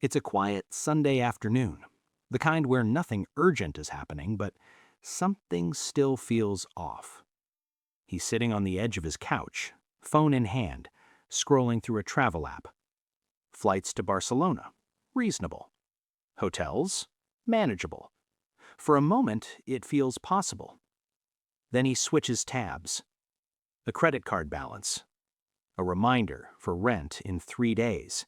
It's a quiet Sunday afternoon, the kind where nothing urgent is happening, but something still feels off. He's sitting on the edge of his couch, phone in hand, scrolling through a travel app. Flights to Barcelona, reasonable. Hotels, manageable. For a moment, it feels possible. Then he switches tabs. A credit card balance. A reminder for rent in 3 days.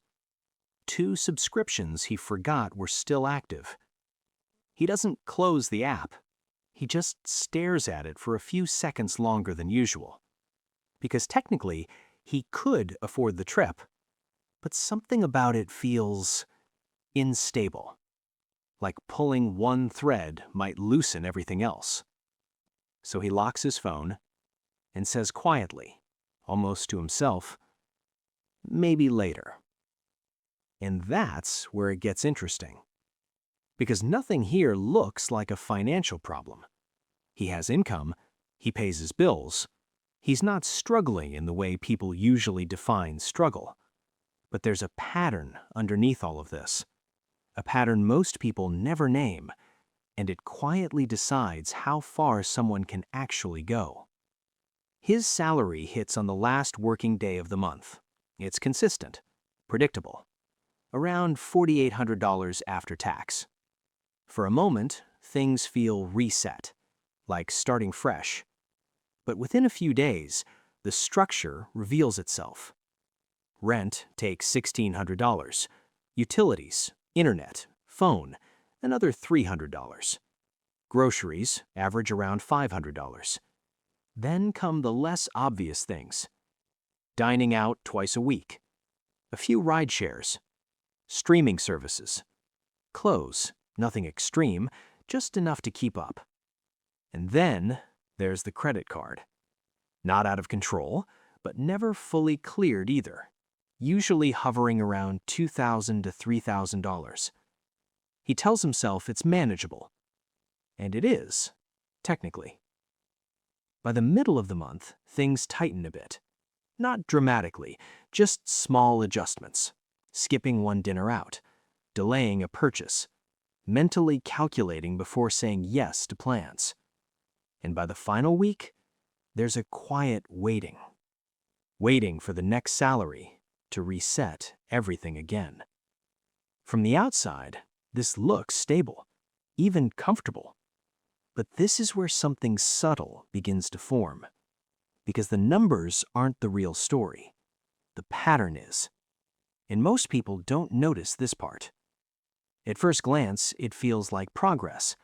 2 subscriptions he forgot were still active. He doesn't close the app. He just stares at it for a few seconds longer than usual. Because technically, he could afford the trip, but something about it feels unstable. Like pulling one thread might loosen everything else. So he locks his phone and says quietly, almost to himself, maybe later. And that's where it gets interesting. Because nothing here looks like a financial problem. He has income, he pays his bills, he's not struggling in the way people usually define struggle. But there's a pattern underneath all of this. A pattern most people never name, and it quietly decides how far someone can actually go. His salary hits on the last working day of the month. It's consistent, predictable. Around $4,800 after tax. For a moment, things feel reset, like starting fresh. But within a few days, the structure reveals itself. Rent takes $1,600, utilities, internet, phone, another $300. Groceries average around $500. Then come the less obvious things. Dining out twice a week, a few ride shares, streaming services, clothes, nothing extreme, just enough to keep up. And then there's the credit card. Not out of control, but never fully cleared either, usually hovering around $2,000 to $3,000. He tells himself it's manageable. And it is, technically. By the middle of the month, things tighten a bit. Not dramatically, just small adjustments. Skipping one dinner out, delaying a purchase, mentally calculating before saying yes to plans. And by the final week, there's a quiet waiting. Waiting for the next salary to reset everything again. From the outside, this looks stable, even comfortable. But this is where something subtle begins to form. Because the numbers aren't the real story. The pattern is. And most people don't notice this part. At first glance, it feels like progress.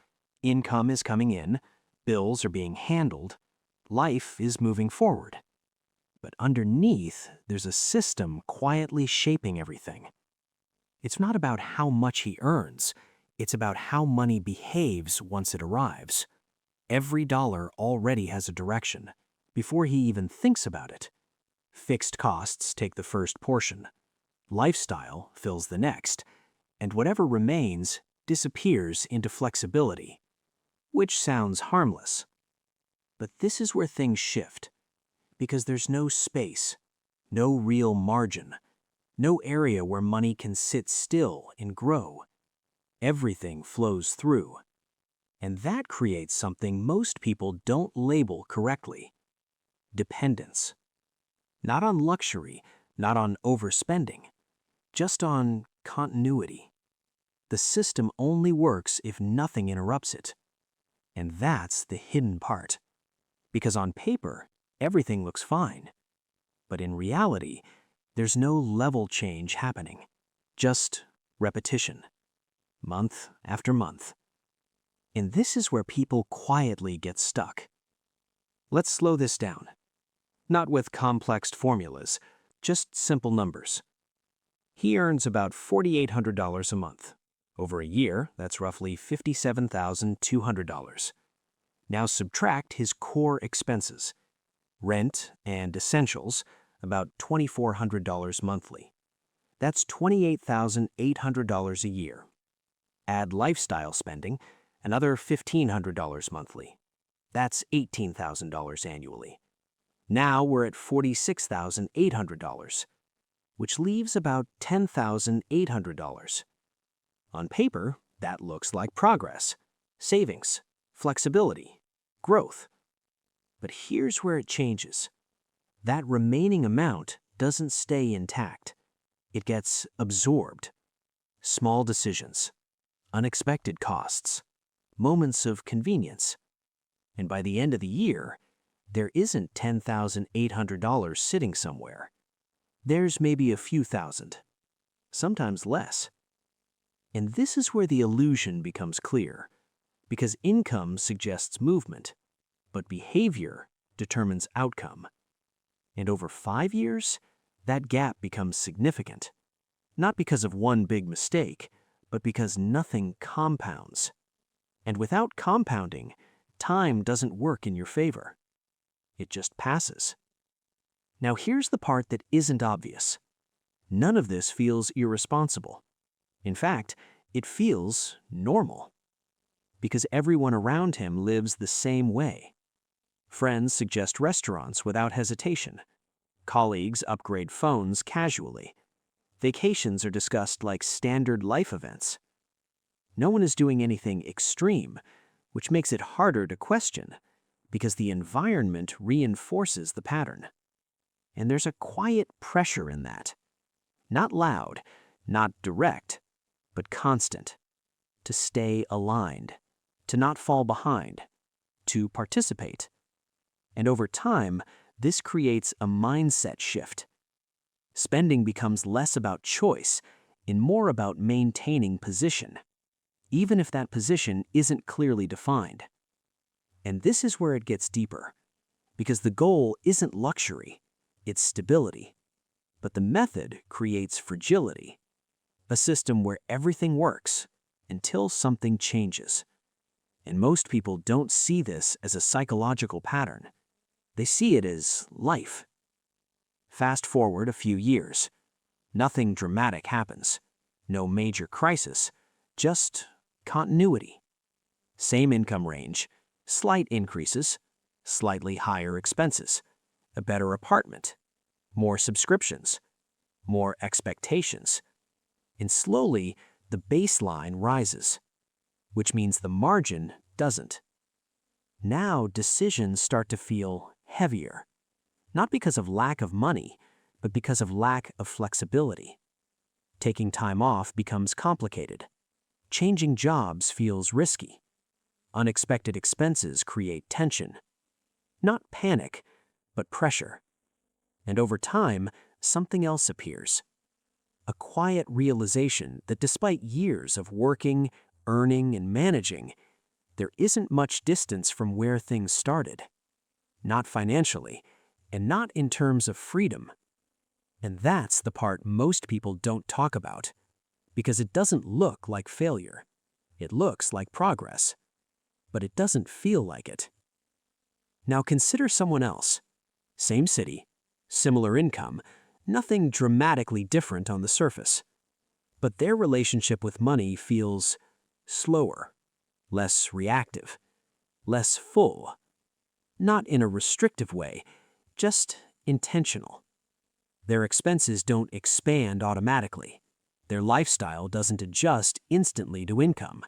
Income is coming in, bills are being handled, life is moving forward. But underneath, there's a system quietly shaping everything. It's not about how much he earns, it's about how money behaves once it arrives. Every dollar already has a direction, before he even thinks about it. Fixed costs take the first portion. Lifestyle fills the next, and whatever remains disappears into flexibility, which sounds harmless. But this is where things shift, because there's no space, no real margin, no area where money can sit still and grow. Everything flows through, and that creates something most people don't label correctly: dependence. Not on luxury, not on overspending, just on continuity. The system only works if nothing interrupts it. And that's the hidden part. Because on paper, everything looks fine. But in reality, there's no level change happening. Just repetition. Month after month. And this is where people quietly get stuck. Let's slow this down. Not with complex formulas, just simple numbers. He earns about $4,800 a month. Over a year, that's roughly $57,200. Now subtract his core expenses. Rent and essentials, about $2,400 monthly. That's $28,800 a year. Add lifestyle spending, another $1,500 monthly. That's $18,000 annually. Now we're at $46,800, which leaves about $10,800. On paper, that looks like progress, savings, flexibility, growth. But here's where it changes. That remaining amount doesn't stay intact. It gets absorbed. Small decisions, unexpected costs, moments of convenience. And by the end of the year, there isn't $10,800 sitting somewhere. There's maybe a few thousand, sometimes less. And this is where the illusion becomes clear, because income suggests movement, but behavior determines outcome. And over 5 years, that gap becomes significant, not because of one big mistake, but because nothing compounds. And without compounding, time doesn't work in your favor. It just passes. Now here's the part that isn't obvious. None of this feels irresponsible. In fact, it feels normal. Because everyone around him lives the same way. Friends suggest restaurants without hesitation. Colleagues upgrade phones casually. Vacations are discussed like standard life events. No one is doing anything extreme, which makes it harder to question, because the environment reinforces the pattern. And there's a quiet pressure in that. Not loud, not direct, but constant. To stay aligned, to not fall behind, to participate. And over time, this creates a mindset shift. Spending becomes less about choice and more about maintaining position, even if that position isn't clearly defined. And this is where it gets deeper, because the goal isn't luxury, it's stability. But the method creates fragility, a system where everything works until something changes. And most people don't see this as a psychological pattern. They see it as life. Fast forward a few years. Nothing dramatic happens. No major crisis, just continuity. Same income range, slight increases, slightly higher expenses, a better apartment, more subscriptions, more expectations. And slowly, the baseline rises, which means the margin doesn't. Now decisions start to feel heavier, not because of lack of money, but because of lack of flexibility. Taking time off becomes complicated. Changing jobs feels risky. Unexpected expenses create tension. Not panic, but pressure. And over time, something else appears. A quiet realization that despite years of working, earning, and managing, there isn't much distance from where things started. Not financially, and not in terms of freedom. And that's the part most people don't talk about, because it doesn't look like failure. It looks like progress, but it doesn't feel like it. Now consider someone else. Same city, similar income, nothing dramatically different on the surface. But their relationship with money feels slower, less reactive, less full. Not in a restrictive way, just intentional. Their expenses don't expand automatically. Their lifestyle doesn't adjust instantly to income.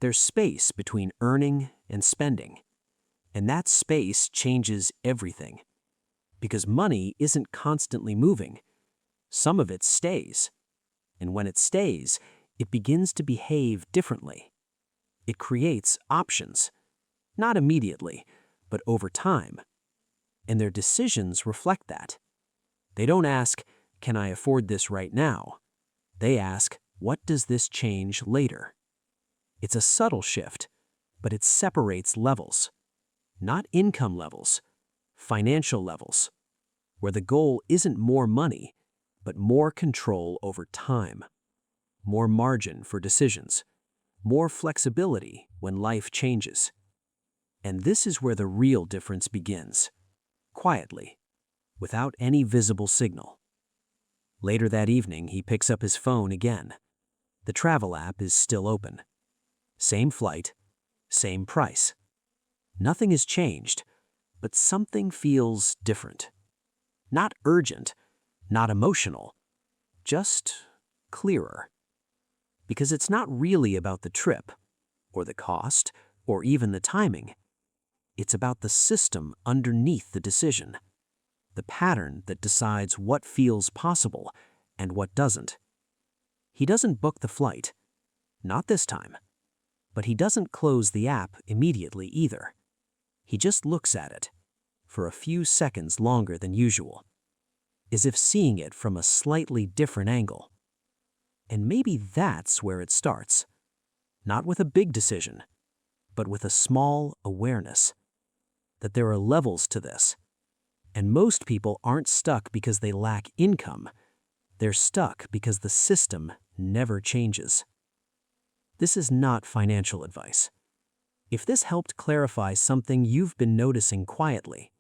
There's space between earning and spending. And that space changes everything. Because money isn't constantly moving. Some of it stays. And when it stays, it begins to behave differently. It creates options. Not immediately, but over time. And their decisions reflect that. They don't ask, can I afford this right now? They ask, what does this change later? It's a subtle shift, but it separates levels. Not income levels, financial levels, where the goal isn't more money, but more control over time. More margin for decisions. More flexibility when life changes. And this is where the real difference begins. Quietly, without any visible signal. Later that evening, he picks up his phone again. The travel app is still open. Same flight, same price. Nothing has changed, but something feels different. Not urgent, not emotional, just clearer. Because it's not really about the trip, or the cost, or even the timing. It's about the system underneath the decision, the pattern that decides what feels possible and what doesn't. He doesn't book the flight, not this time, but he doesn't close the app immediately either. He just looks at it for a few seconds longer than usual, as if seeing it from a slightly different angle. And maybe that's where it starts, not with a big decision, but with a small awareness that there are levels to this. And most people aren't stuck because they lack income. They're stuck because the system never changes. This is not financial advice. If this helped clarify something you've been noticing quietly,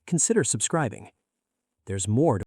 consider subscribing. There's more to